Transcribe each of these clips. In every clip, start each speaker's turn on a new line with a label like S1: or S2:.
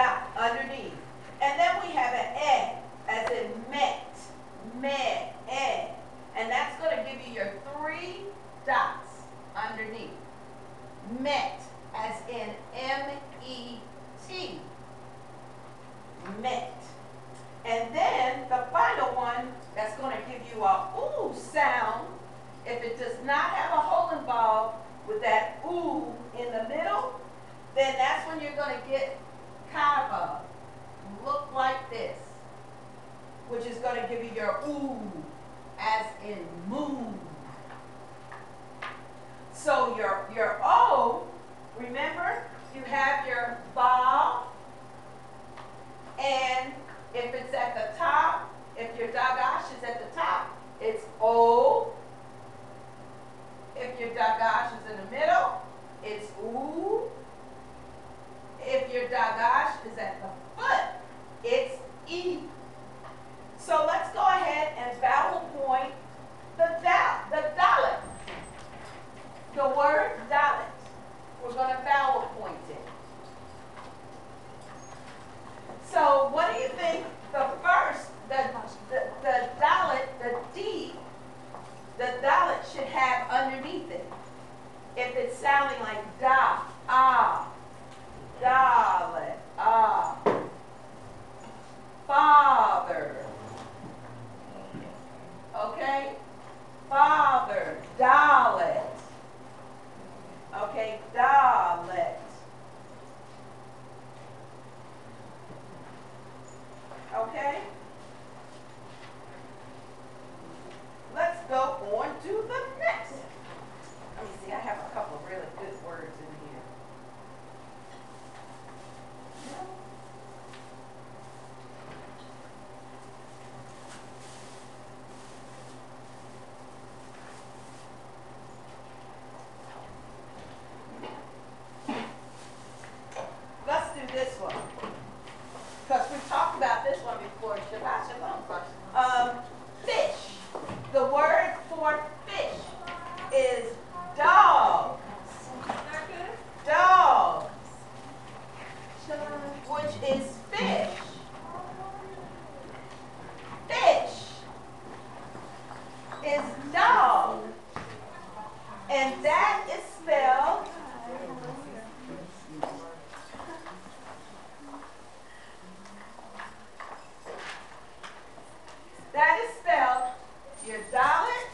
S1: dot underneath. And then we have an E, as in met, e. And that's going to give you your 3 dots underneath. Met, as in M-E-T. Met. And then the final one that's going to give you a ooh sound, if it does not have a hole involved with that ooh in the middle, then that's when you're going to get kind of a look like this, which is going to give you your ooh, as in moon. So your O, remember, you have your vowel, and if it's at the top, if your dagash is at the top, it's O. If your dagash is in the middle, it's oo. If your dagash is at the foot, it's E. So let's go ahead and vowel point the Dalet. The word Dalet. We're going to vowel point it. So what do you think the first, the Dalet, the D, the Dalet should have underneath it? If it's sounding like da, ah, Dalet, ah. Father. Okay? Father, Dalet. Okay, Dalet. Okay? Let's go on to the next. Let me see, I have a couple of really good words in here. Let's do this one, because we've talked about this one before. Shabbat shalom. Fish. The word for fish is dog. Dog, which is fish. Fish is dog, and that is spelled your Dalet,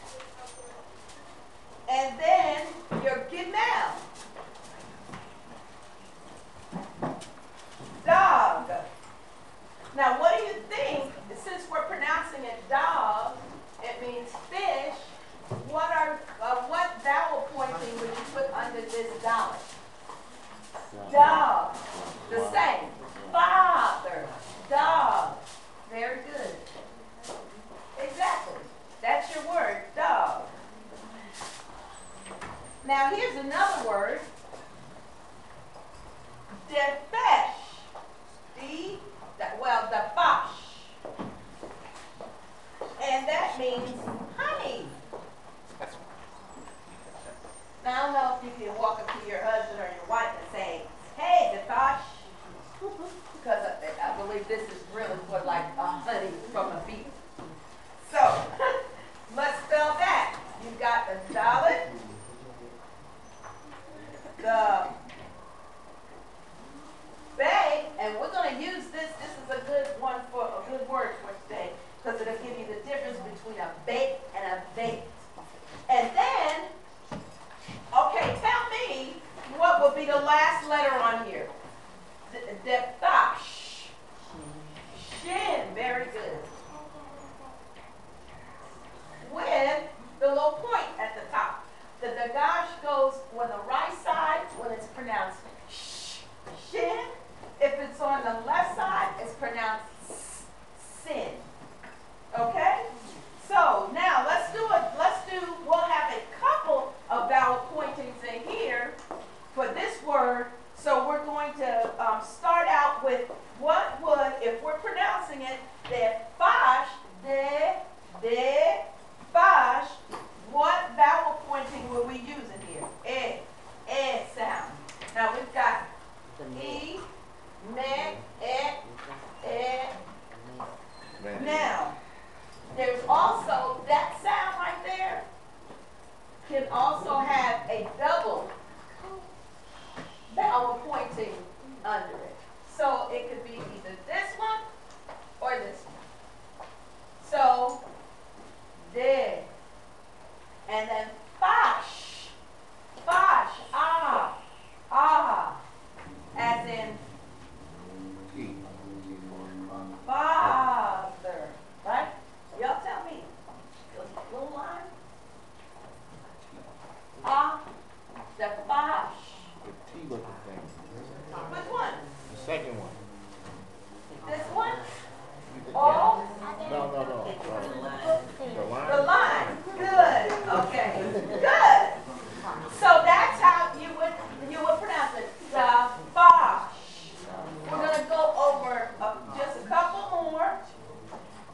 S1: and then your Gimel. Dog. Now, what do you think? Since we're pronouncing it dog, it means fish. What vowel pointing would you put under this Dalet? Dog. The same. Father. Dog. Very good. Exactly. That's your word, dog. Now here's another word. Defesh. Defash. And that means honey. Now I don't know if you can walk up to your husband or your wife and say, hey, Defash. Because I believe this is really for like honey from a bee. So, let's spell that. You've got the Dalet, the Bay, and we're going to use this. This is a good one for a good word for today, because it'll give you the difference between a bake and a baked. And then, okay, tell me what will be the last letter on here. The Dash. Shin. Very good. With the little point at the top. The dagash goes on the right side when it's pronounced shin. If it's on the left side, it's pronounced sin. Okay? So now we'll have a couple of vowel pointings in here for this word. So we're going to start out with what would, if we're pronouncing it, fash, fash, what vowel pointing will we use in here? Sound. Now we've got E, me, This one? All?
S2: No.
S1: The line. Good. Okay. Good. So that's how you would pronounce it. The bosh. We're going to go over just a couple more.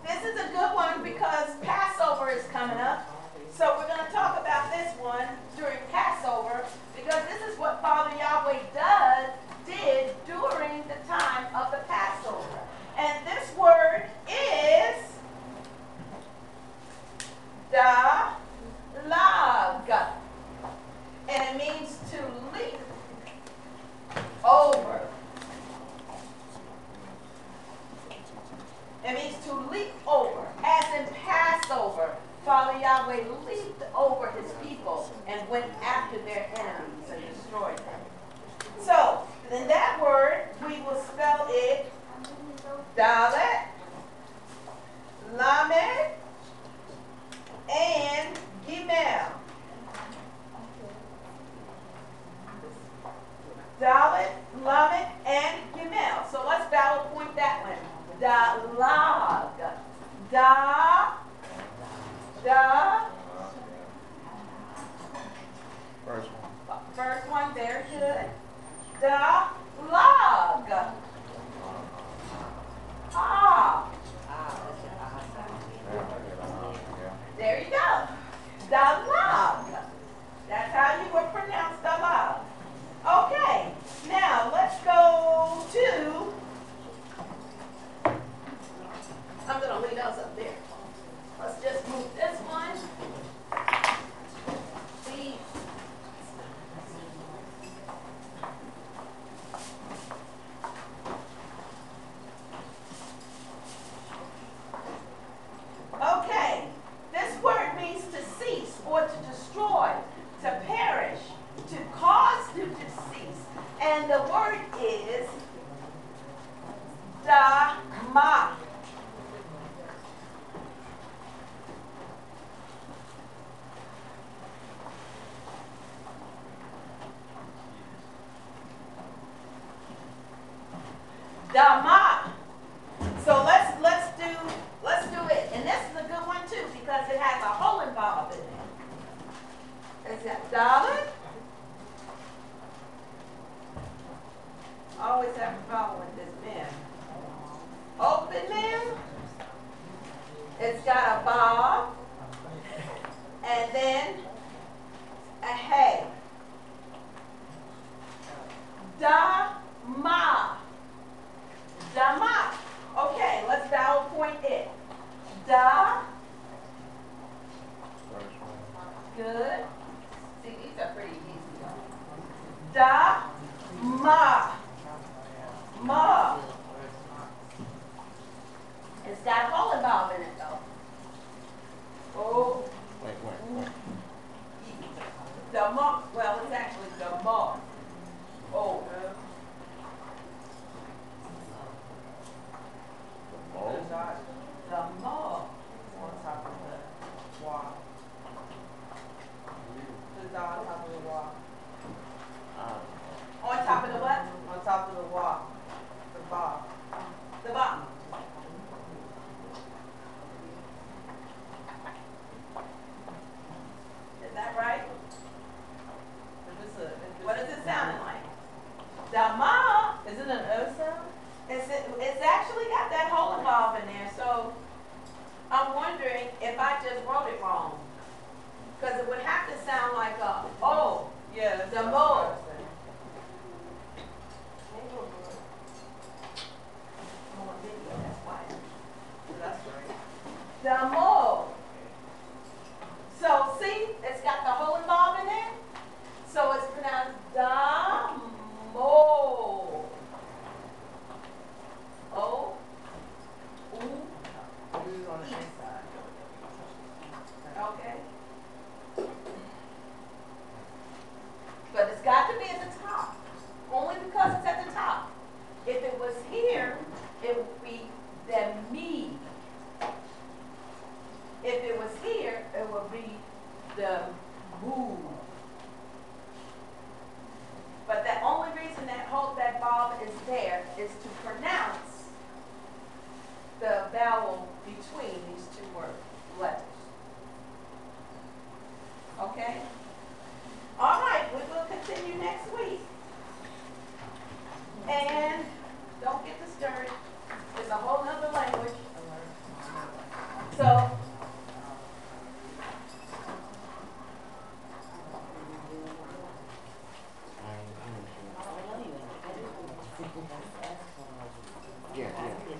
S1: This is a good one because Passover is coming up. So we're going to talk about this one during Passover because this is what Father Yahweh did during the time of the Passover. And this word is dalag. And it means to leap over. It means to leap over. As in Passover, Father Yahweh leaped over his people and went after their enemies and destroyed them. So, in that word, we will spell it Dalet, Lamed, and Gimel. Dalet, Lamed, and Gimel. So let's vowel point that one. Dalag. Da. First one, very good. Dalag. Ah. There you go. Dalag. That's how you would pronounce dalag. Okay. Now let's go to. I'm going to leave those up there. Let's just move this one. See. Okay. This word means to cease or to destroy, to perish, to cause to cease. And the word is dama. Dama. So let's do it. And this is a good one too because it has a hole involved in it. Is that Dalet? Always have to follow with this man. Open man. It's got a ba and then a hey. Dama. Dama. Okay, let's vowel point it. Da. Good. See, these are pretty easy. Da. Ma. Ma. It's got a hole involved in it, though. Oh.
S2: Wait.
S1: The ma. Well, it's actually the ma. Oh. The ma. On top of the wa. The da on top of the wa. On top of the what? On top of the wa. The ba. The ba. Is that right? What is it sounding like? Dama. Is it an O sound? It's actually got that hole involved in there, so I'm wondering if I just wrote it wrong. Because it would have to sound like a O. Yeah. Damo. Damo. So see, it's got the hole involved in it. So it's pronounced Damo. O. U. On the inside. Okay. But it's got to be between these two letters. Okay? All right, we will continue next week. And don't get discouraged. It's a whole nother language. So,
S2: Yeah, yeah.